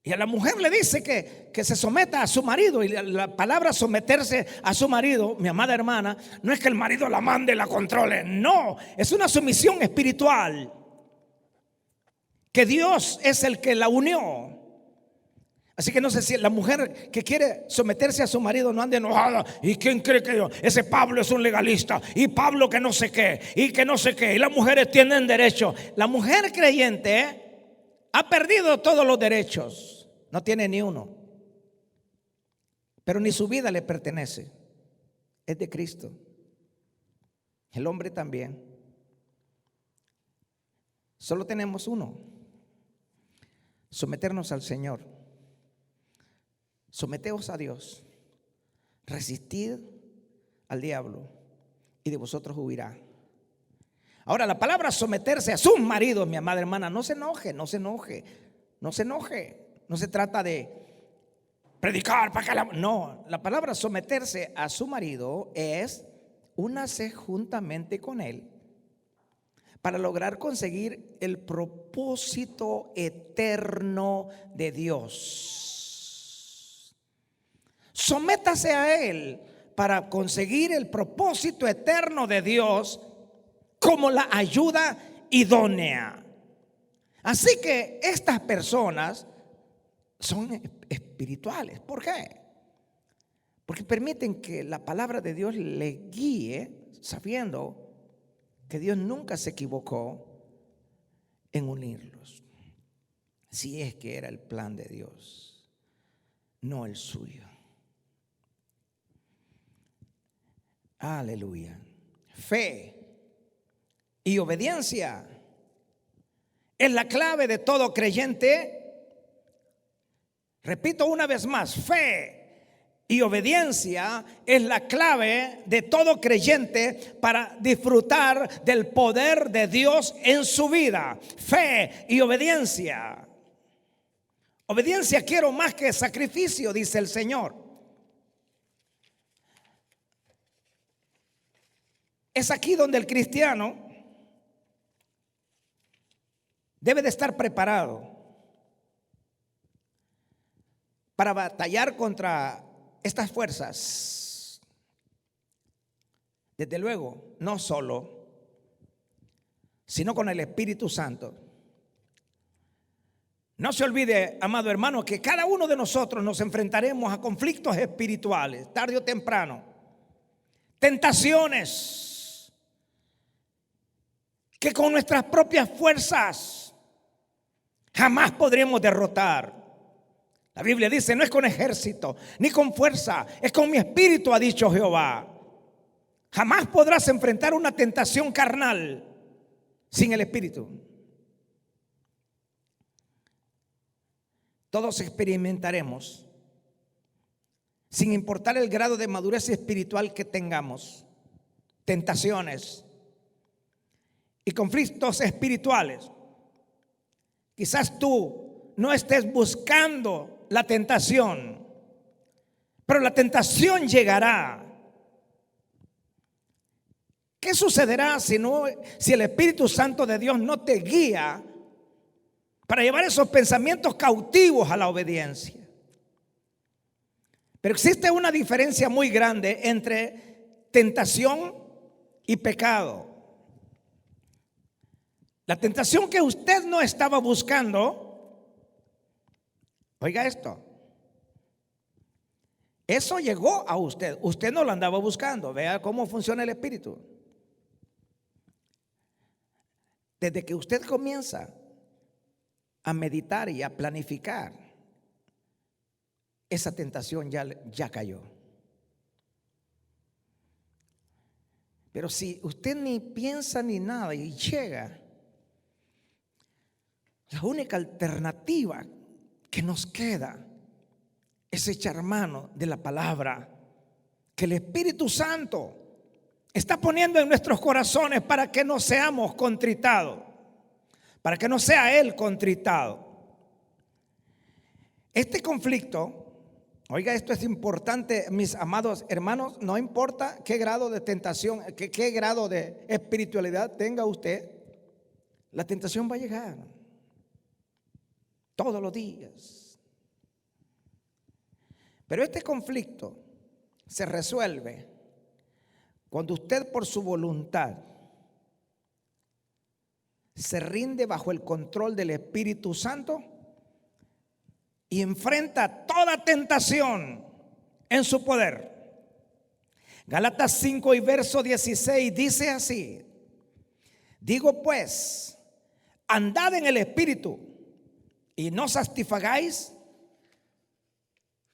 Y a la mujer le dice que se someta a su marido. Y la palabra someterse a su marido, mi amada hermana, no es que el marido la mande y la controle. No, es una sumisión espiritual. Que Dios es el que la unió. Así que no sé si la mujer que quiere someterse a su marido no ande enojada. ¿Y quién cree que yo? Ese Pablo es un legalista. Y Pablo que no sé qué. Y que no sé qué. Y las mujeres tienen derecho. La mujer creyente ha perdido todos los derechos. No tiene ni uno. Pero ni su vida le pertenece. Es de Cristo. El hombre también. Solo tenemos uno. Someternos al Señor. Someteos a Dios, resistid al diablo y de vosotros huirá. Ahora, la palabra someterse a sus maridos, mi amada hermana, no se enoje, no se enoje, no se enoje. No se trata de predicar para que no, la palabra someterse a su marido es únase juntamente con él para lograr conseguir el propósito eterno de Dios. Sométase a él para conseguir el propósito eterno de Dios como la ayuda idónea. Así que estas personas son espirituales. ¿Por qué? Porque permiten que la palabra de Dios le guíe, sabiendo que Dios nunca se equivocó en unirlos. Si es que era el plan de Dios, no el suyo. Aleluya. Fe y obediencia es la clave de todo creyente. Repito una vez más, fe y obediencia es la clave de todo creyente para disfrutar del poder de Dios en su vida. Fe y obediencia. Obediencia quiero más que sacrificio, dice el Señor. Es aquí donde el cristiano debe de estar preparado para batallar contra estas fuerzas. Desde luego, no solo, sino con el Espíritu Santo. No se olvide, amado hermano, que cada uno de nosotros nos enfrentaremos a conflictos espirituales, tarde o temprano. Tentaciones que con nuestras propias fuerzas jamás podremos derrotar. La Biblia dice, no es con ejército ni con fuerza, es con mi espíritu, ha dicho Jehová. Jamás podrás enfrentar una tentación carnal sin el espíritu. Todos experimentaremos, sin importar el grado de madurez espiritual que tengamos, tentaciones y conflictos espirituales. Quizás tú no estés buscando la tentación, pero la tentación llegará. ¿Qué sucederá si el Espíritu Santo de Dios no te guía para llevar esos pensamientos cautivos a la obediencia? Pero existe una diferencia muy grande entre tentación y pecado. La tentación que usted no estaba buscando, oiga esto, eso llegó a usted. Usted no lo andaba buscando. Vea cómo funciona el espíritu. Desde que usted comienza a meditar y a planificar, esa tentación ya cayó. Pero si usted ni piensa ni nada y llega, la única alternativa que nos queda es echar mano de la palabra que el Espíritu Santo está poniendo en nuestros corazones para que no seamos contritados, para que no sea Él contritado. Este conflicto, Oiga, esto es importante, mis amados hermanos. No importa qué grado de tentación, qué grado de espiritualidad tenga usted, la tentación va a llegar todos los días. Pero este conflicto se resuelve cuando usted, por su voluntad, se rinde bajo el control del Espíritu Santo y enfrenta toda tentación en su poder. Gálatas 5 y verso 16 dice así: digo pues, andad en el Espíritu y no satisfagáis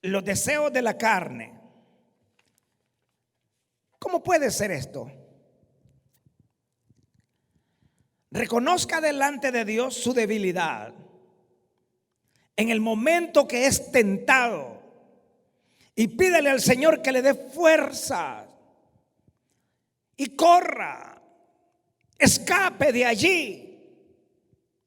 los deseos de la carne. ¿Cómo puede ser esto? Reconozca delante de Dios su debilidad. En el momento que es tentado, y pídele al Señor que le dé fuerza y corra, escape de allí.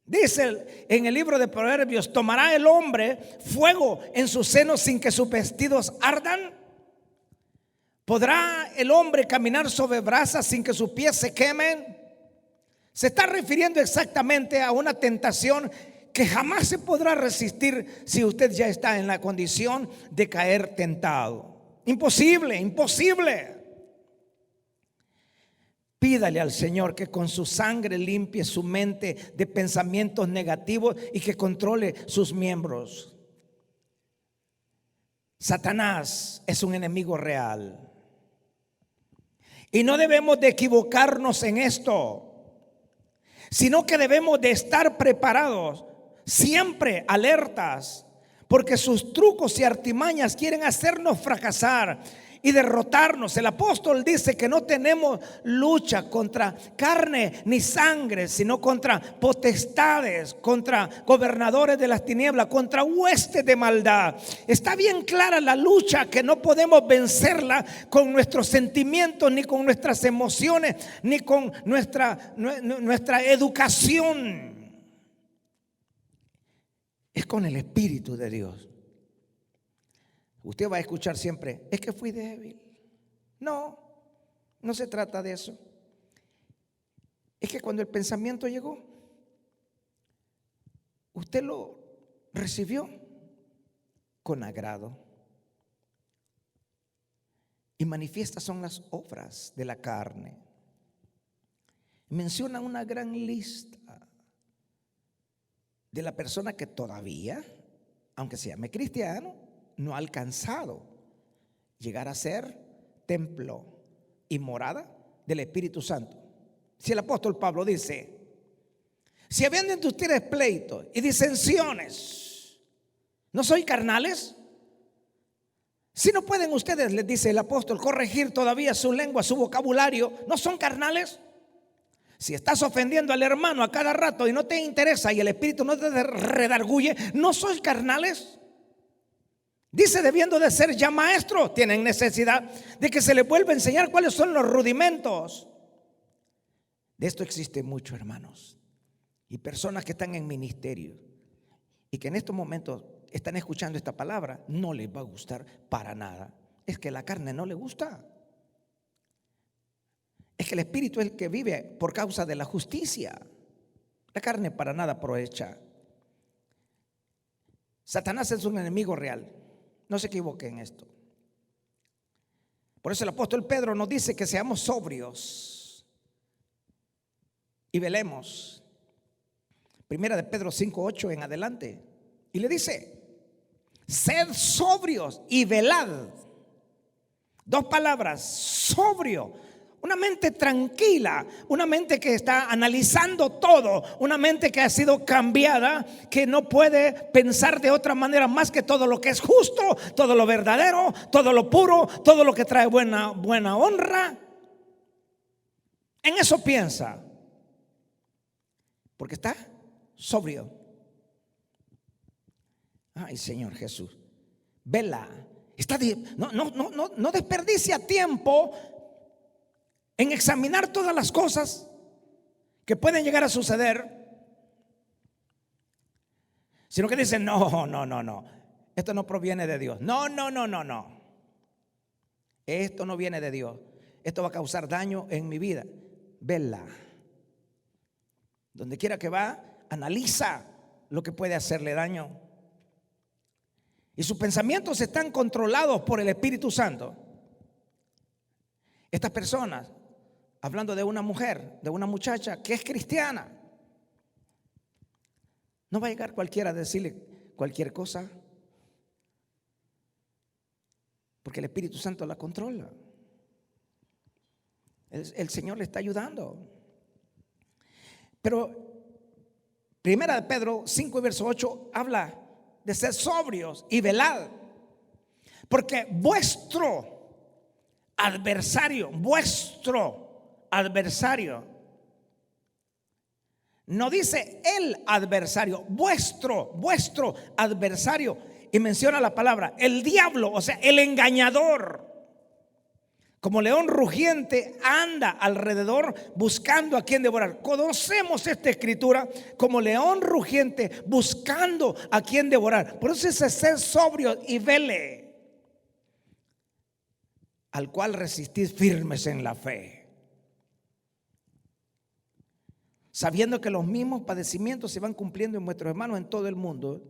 Dice en el libro de Proverbios: ¿tomará el hombre fuego en su seno sin que sus vestidos ardan? ¿Podrá el hombre caminar sobre brasas sin que sus pies se quemen? Se está refiriendo exactamente a una tentación que jamás se podrá resistir si usted ya está en la condición de caer tentado. Imposible, imposible. Pídale al Señor que con su sangre limpie su mente de pensamientos negativos y que controle sus miembros. Satanás es un enemigo real. Y no debemos de equivocarnos en esto, sino que debemos de estar preparados, siempre alertas, porque sus trucos y artimañas quieren hacernos fracasar y derrotarnos. El apóstol dice que no tenemos lucha contra carne ni sangre, sino contra potestades, contra gobernadores de las tinieblas, contra huestes de maldad. Está bien clara la lucha, que no podemos vencerla con nuestros sentimientos, ni con nuestras emociones, ni con nuestra educación. Es con el Espíritu de Dios. Usted va a escuchar siempre: es que fui débil. No, no se trata de eso. Es que cuando el pensamiento llegó, usted lo recibió con agrado. Y manifiestas son las obras de la carne. Menciona una gran lista de la persona que todavía, aunque se llame cristiano, no ha alcanzado llegar a ser templo y morada del Espíritu Santo. Si el apóstol Pablo dice: si habiendo entre ustedes pleitos y disensiones, ¿no sois carnales? Si no pueden ustedes, les dice el apóstol, corregir todavía su lengua, su vocabulario, ¿no son carnales? Si estás ofendiendo al hermano a cada rato y no te interesa y el Espíritu no te redarguye, ¿no sois carnales? Dice: debiendo de ser ya maestros, tienen necesidad de que se les vuelva a enseñar cuáles son los rudimentos. De esto existe mucho, hermanos, y personas que están en ministerio y que en estos momentos están escuchando esta palabra, no les va a gustar para nada. Es que la carne no le gusta. Es que el Espíritu es el que vive por causa de la justicia. La carne para nada aprovecha. Satanás es un enemigo real. No se equivoque en esto. Por eso el apóstol Pedro nos dice que seamos sobrios y velemos. Primera de Pedro 5:8 en adelante. Y le dice: sed sobrios y velad. Dos palabras: sobrio. Una mente tranquila, una mente que está analizando todo, una mente que ha sido cambiada, que no puede pensar de otra manera más que todo lo que es justo, todo lo verdadero, todo lo puro, todo lo que trae buena honra. En eso piensa, porque está sobrio. Ay, Señor Jesús, vela. No desperdicia tiempo en examinar todas las cosas que pueden llegar a suceder, sino que dicen: no, esto no proviene de Dios. No, no, no, no, no. Esto no viene de Dios. Esto va a causar daño en mi vida. Vela. Donde quiera que va, analiza lo que puede hacerle daño. Y sus pensamientos están controlados por el Espíritu Santo. Estas personas, hablando de una mujer, de una muchacha que es cristiana, no va a llegar cualquiera a decirle cualquier cosa, porque el Espíritu Santo la controla. El Señor le está ayudando. Pero Primera de Pedro 5 y verso 8 habla de ser sobrios y velad, porque vuestro adversario, no dice el adversario, vuestro adversario, y menciona la palabra el diablo, o sea, el engañador, como león rugiente anda alrededor buscando a quien devorar. Conocemos esta escritura como león rugiente buscando a quien devorar. Por eso es ser sobrio y vele, al cual resistís firmes en la fe, sabiendo que los mismos padecimientos se van cumpliendo en vuestros hermanos en todo el mundo.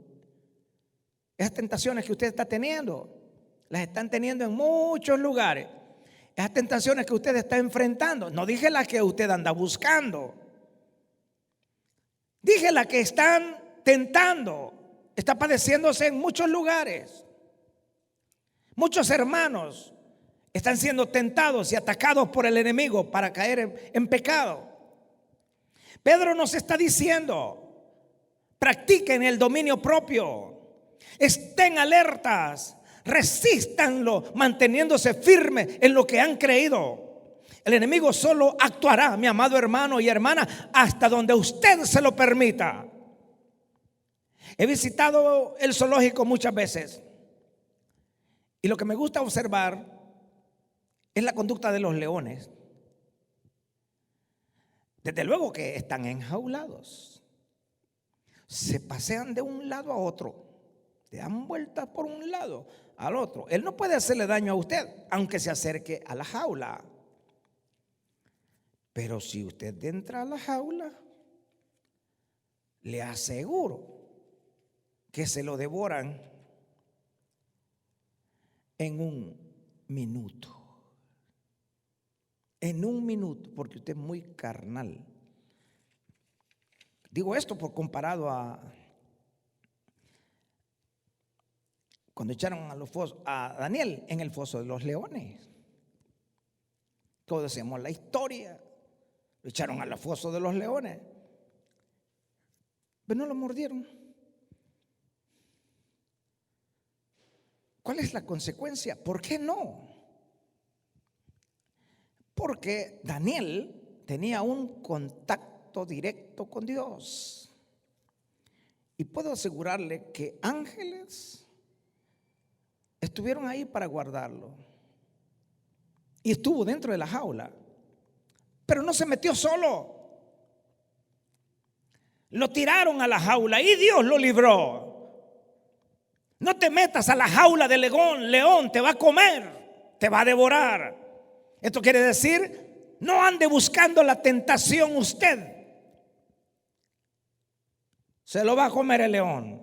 Esas tentaciones que usted está teniendo, las están teniendo en muchos lugares. Esas tentaciones que usted está enfrentando, no dije las que usted anda buscando, dije las que están tentando, está padeciéndose en muchos lugares. Muchos hermanos están siendo tentados y atacados por el enemigo para caer en pecado. Pedro nos está diciendo: practiquen el dominio propio, estén alertas, resístanlo manteniéndose firmes en lo que han creído. El enemigo solo actuará, mi amado hermano y hermana, hasta donde usted se lo permita. He visitado el zoológico muchas veces y lo que me gusta observar es la conducta de los leones. Desde luego que están enjaulados, se pasean de un lado a otro, te dan vueltas por un lado al otro. Él no puede hacerle daño a usted, aunque se acerque a la jaula. Pero si usted entra a la jaula, le aseguro que se lo devoran en un minuto. En un minuto, porque usted es muy carnal. Digo esto por comparado a cuando echaron a Daniel en el foso de los leones. Todos decimos la historia. Lo echaron al foso de los leones, pero no lo mordieron. ¿Cuál es la consecuencia? ¿Por qué no? Porque Daniel tenía un contacto directo con Dios. Y puedo asegurarle que ángeles estuvieron ahí para guardarlo. Y estuvo dentro de la jaula, pero no se metió solo. Lo tiraron a la jaula y Dios lo libró. No te metas a la jaula de león te va a comer, te va a devorar. Esto quiere decir, no ande buscando la tentación usted. Se lo va a comer el león.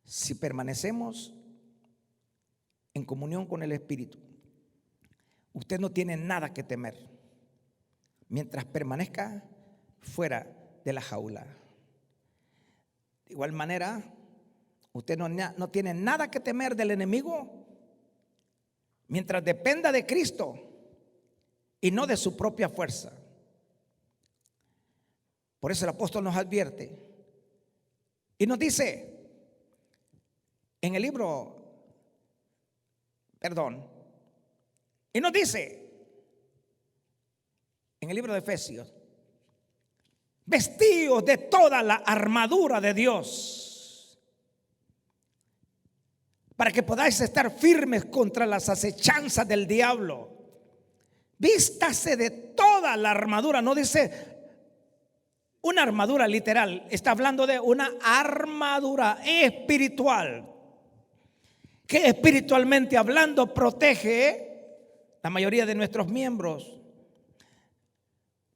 Si permanecemos en comunión con el Espíritu, usted no tiene nada que temer mientras permanezca fuera de la jaula. De igual manera, usted no tiene nada que temer del enemigo mientras dependa de Cristo y no de su propia fuerza. Por eso el apóstol nos advierte y nos dice en el libro, y nos dice en el libro de Efesios: vestidos de toda la armadura de Dios, para que podáis estar firmes contra las acechanzas del diablo. Vístase de toda la armadura, no dice Una armadura literal, está hablando de una armadura espiritual que espiritualmente hablando protege la mayoría de nuestros miembros,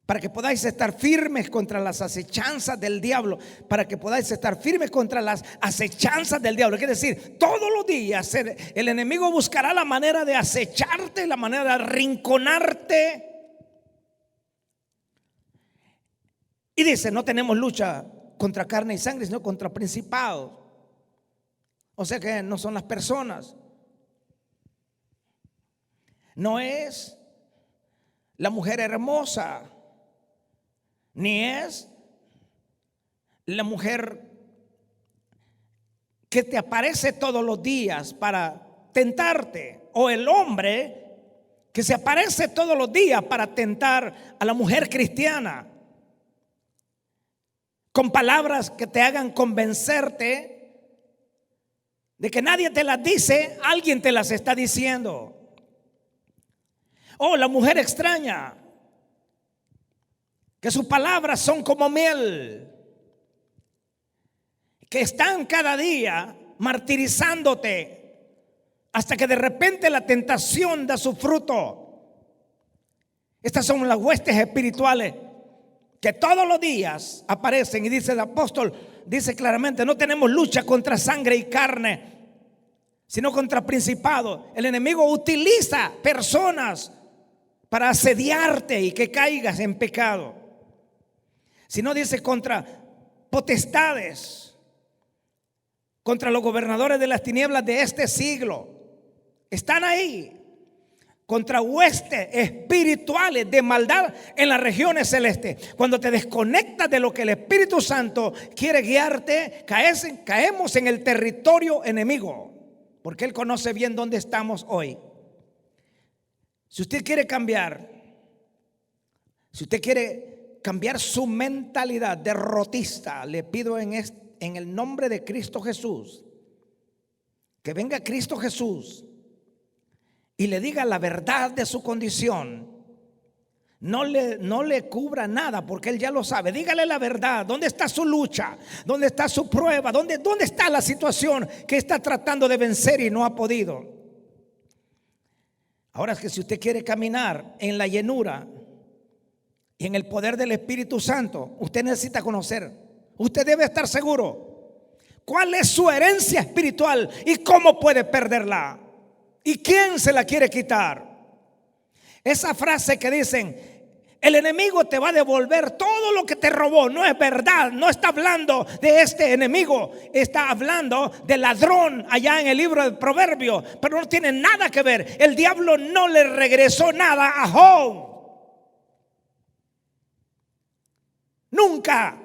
para que podáis estar firmes contra las acechanzas del diablo, para que podáis estar firmes contra las acechanzas del diablo. Quiere decir, todos los días el enemigo buscará la manera de acecharte, la manera de arrinconarte. Y dice, no tenemos lucha contra carne y sangre, sino contra principados. O sea que no son las personas. No es la mujer hermosa, ni es la mujer que te aparece todos los días para tentarte, o el hombre que se aparece todos los días para tentar a la mujer cristiana, con palabras que te hagan convencerte de que nadie te las dice, alguien te las está diciendo. O la mujer extraña, que sus palabras son como miel, que están cada día martirizándote hasta que de repente la tentación da su fruto. Estas son las huestes espirituales que todos los días aparecen. Y dice el apóstol, dice claramente, no tenemos lucha contra sangre y carne, sino contra principados. El enemigo utiliza personas para asediarte y que caigas en pecado. Si no, dice contra potestades, contra los gobernadores de las tinieblas de este siglo. Están ahí. Contra huestes espirituales de maldad en las regiones celestes. Cuando te desconectas de lo que el Espíritu Santo quiere guiarte, caemos en el territorio enemigo, porque Él conoce bien dónde estamos hoy. Si usted quiere cambiar, si usted quiere cambiar su mentalidad derrotista, le pido en el nombre de Cristo Jesús, que venga Cristo Jesús y le diga la verdad de su condición. No le cubra nada, porque Él ya lo sabe. Dígale la verdad. ¿Dónde está su lucha? ¿Dónde está su prueba? ¿Dónde está la situación que está tratando de vencer y no ha podido? Ahora es que si usted quiere caminar en la llenura y en el poder del Espíritu Santo, usted necesita conocer, usted debe estar seguro cuál es su herencia espiritual y cómo puede perderla y quién se la quiere quitar. Esa frase que dicen, el enemigo te va a devolver todo lo que te robó, no es verdad. No está hablando de este enemigo, está hablando del ladrón allá en el libro de Proverbios, pero no tiene nada que ver. El diablo no le regresó nada a Job. Nunca.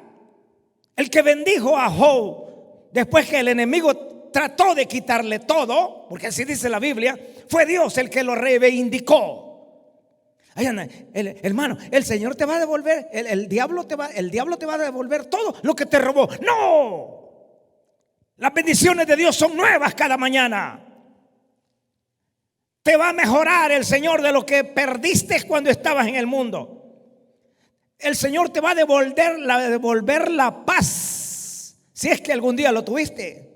El que bendijo a Job después que el enemigo trató de quitarle todo, porque así dice la Biblia, fue Dios el que lo reivindicó. Hermano, el Señor te va a devolver, el diablo te va a devolver todo lo que te robó. No, las bendiciones de Dios son nuevas cada mañana. Te va a mejorar el Señor de lo que perdiste cuando estabas en el mundo. El Señor te va a devolver la paz, si es que algún día lo tuviste.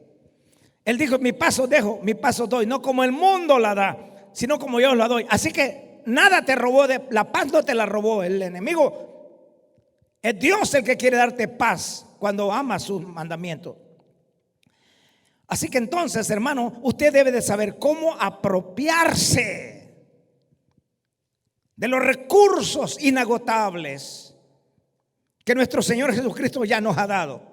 Él dijo, mi paz os dejo, mi paz os doy, no como el mundo la da, sino como yo os la doy. Así que nada te robó, la paz no te la robó el enemigo. Es Dios el que quiere darte paz cuando ama sus mandamientos. Así que entonces, hermano, usted debe de saber cómo apropiarse de los recursos inagotables que nuestro Señor Jesucristo ya nos ha dado.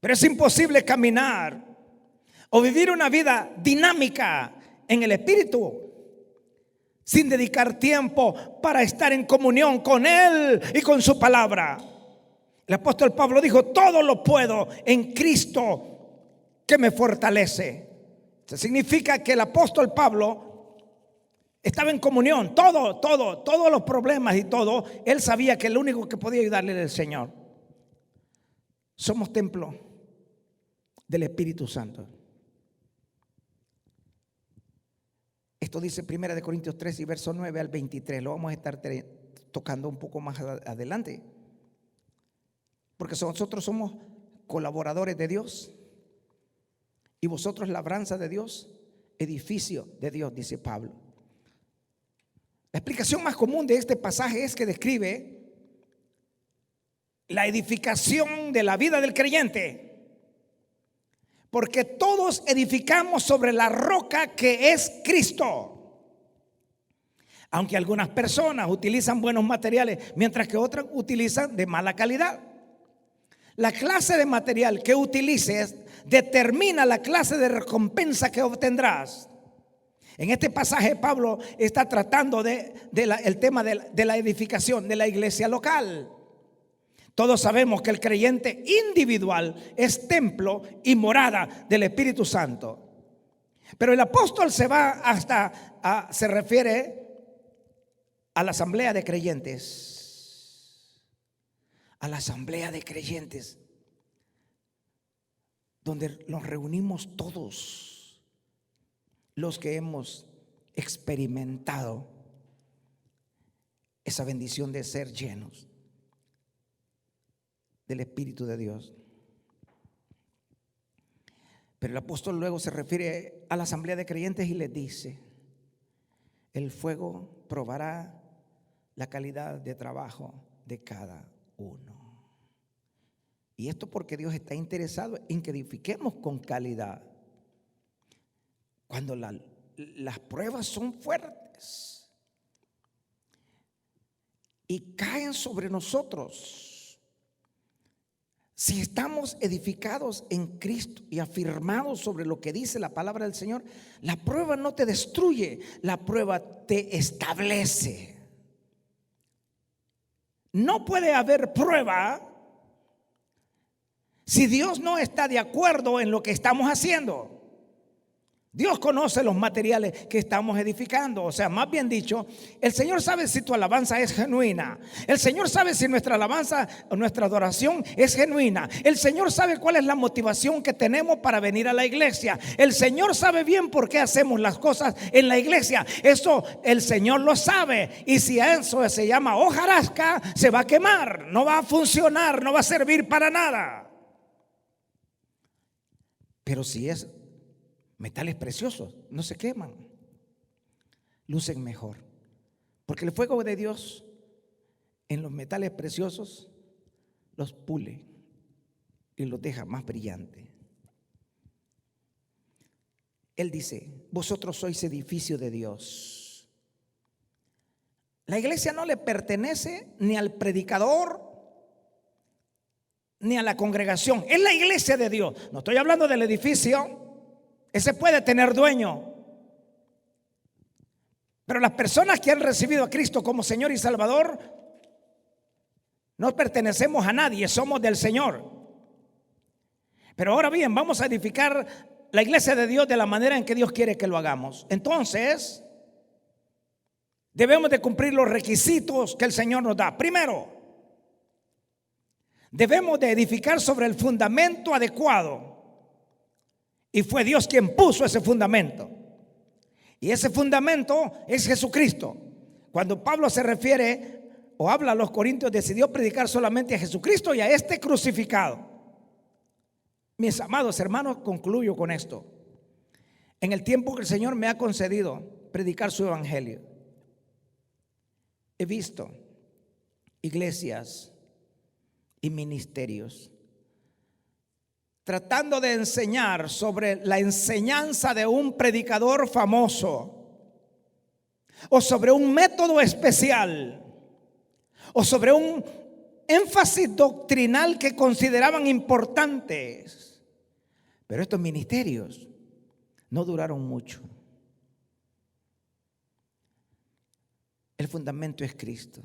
Pero es imposible caminar o vivir una vida dinámica en el Espíritu sin dedicar tiempo para estar en comunión con Él y con su palabra. El apóstol Pablo dijo, todo lo puedo en Cristo que me fortalece. Eso significa que el apóstol Pablo estaba en comunión, todos los problemas y todo, él sabía que el único que podía ayudarle era el Señor. Somos templo del Espíritu Santo. Esto dice 1 Corintios 3 y verso 9 al 23. Lo vamos a estar tocando un poco más adelante. porque nosotros somos colaboradores de Dios y vosotros labranza de Dios, edificio de Dios, dice Pablo. La explicación más común de este pasaje es que describe la edificación de la vida del creyente, porque todos edificamos sobre la roca que es Cristo. Aunque algunas personas utilizan buenos materiales, mientras que otras utilizan de mala calidad. La clase de material que utilices determina la clase de recompensa que obtendrás. En este pasaje Pablo está tratando el tema de la edificación de la iglesia local. Todos sabemos que el creyente individual es templo y morada del Espíritu Santo. Pero el apóstol se refiere a la asamblea de creyentes. A la asamblea de creyentes, donde nos reunimos todos los que hemos experimentado esa bendición de ser llenos del Espíritu de Dios. Pero el apóstol luego se refiere a la asamblea de creyentes y les dice: el fuego probará la calidad de trabajo de cada uno. Y esto porque Dios está interesado en que edifiquemos con calidad. Cuando las pruebas son fuertes y caen sobre nosotros, si estamos edificados en Cristo y afirmados sobre lo que dice la palabra del Señor, la prueba no te destruye, la prueba te establece. No puede haber prueba si Dios no está de acuerdo en lo que estamos haciendo. Dios conoce los materiales que estamos edificando. O sea, más bien dicho, el Señor sabe si tu alabanza es genuina. El Señor sabe si nuestra alabanza o nuestra adoración es genuina. El Señor sabe cuál es la motivación que tenemos para venir a la iglesia. El Señor sabe bien por qué hacemos las cosas en la iglesia. Eso el Señor lo sabe. Y si eso se llama hojarasca, se va a quemar. No va a funcionar, no va a servir para nada. Pero si es metales preciosos, no se queman, lucen mejor, porque el fuego de Dios en los metales preciosos los pule y los deja más brillantes. Él dice: vosotros sois edificio de Dios. La iglesia no le pertenece ni al predicador ni a la congregación, es la iglesia de Dios. No estoy hablando del edificio. Ese puede tener dueño. Pero las personas que han recibido a Cristo como Señor y Salvador no pertenecemos a nadie, somos del Señor. Pero ahora bien, vamos a edificar la iglesia de Dios de la manera en que Dios quiere que lo hagamos. Entonces, debemos de cumplir los requisitos que el Señor nos da. Primero, debemos de edificar sobre el fundamento adecuado. Y fue Dios quien puso ese fundamento. Y ese fundamento es Jesucristo. Cuando Pablo se refiere o habla a los corintios, decidió predicar solamente a Jesucristo y a este crucificado. Mis amados hermanos, concluyo con esto. En el tiempo que el Señor me ha concedido predicar su evangelio, he visto iglesias y ministerios tratando de enseñar sobre la enseñanza de un predicador famoso, o sobre un método especial, o sobre un énfasis doctrinal que consideraban importantes. Pero estos ministerios no duraron mucho. El fundamento es Cristo.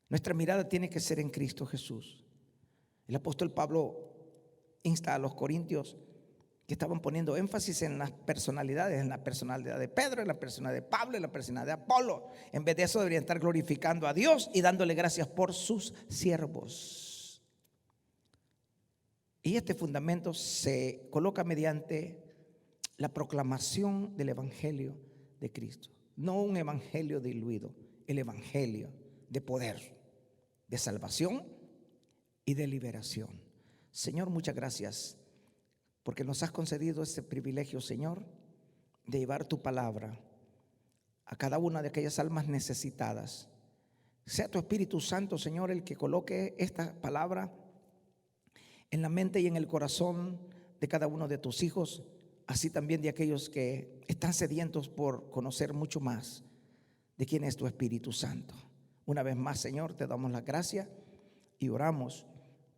Nuestra mirada tiene que ser en Cristo Jesús. El apóstol Pablo insta a los corintios que estaban poniendo énfasis en las personalidades, en la personalidad de Pedro, en la personalidad de Pablo, en la personalidad de Apolo. En vez de eso deberían estar glorificando a Dios y dándole gracias por sus siervos. Y este fundamento se coloca mediante la proclamación del evangelio de Cristo. No un evangelio diluido, el evangelio de poder, de salvación y de liberación. Señor, muchas gracias porque nos has concedido este privilegio, Señor, de llevar tu palabra a cada una de aquellas almas necesitadas. Sea tu Espíritu Santo, Señor, el que coloque esta palabra en la mente y en el corazón de cada uno de tus hijos, así también de aquellos que están sedientos por conocer mucho más de quién es tu Espíritu Santo. Una vez más, Señor, te damos las gracias y oramos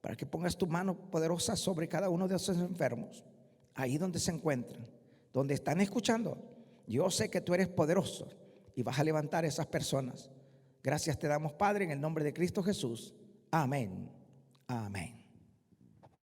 para que pongas tu mano poderosa sobre cada uno de esos enfermos, ahí donde se encuentran, donde están escuchando. Yo sé que tú eres poderoso y vas a levantar a esas personas. Gracias te damos, Padre, en el nombre de Cristo Jesús. Amén. Amén.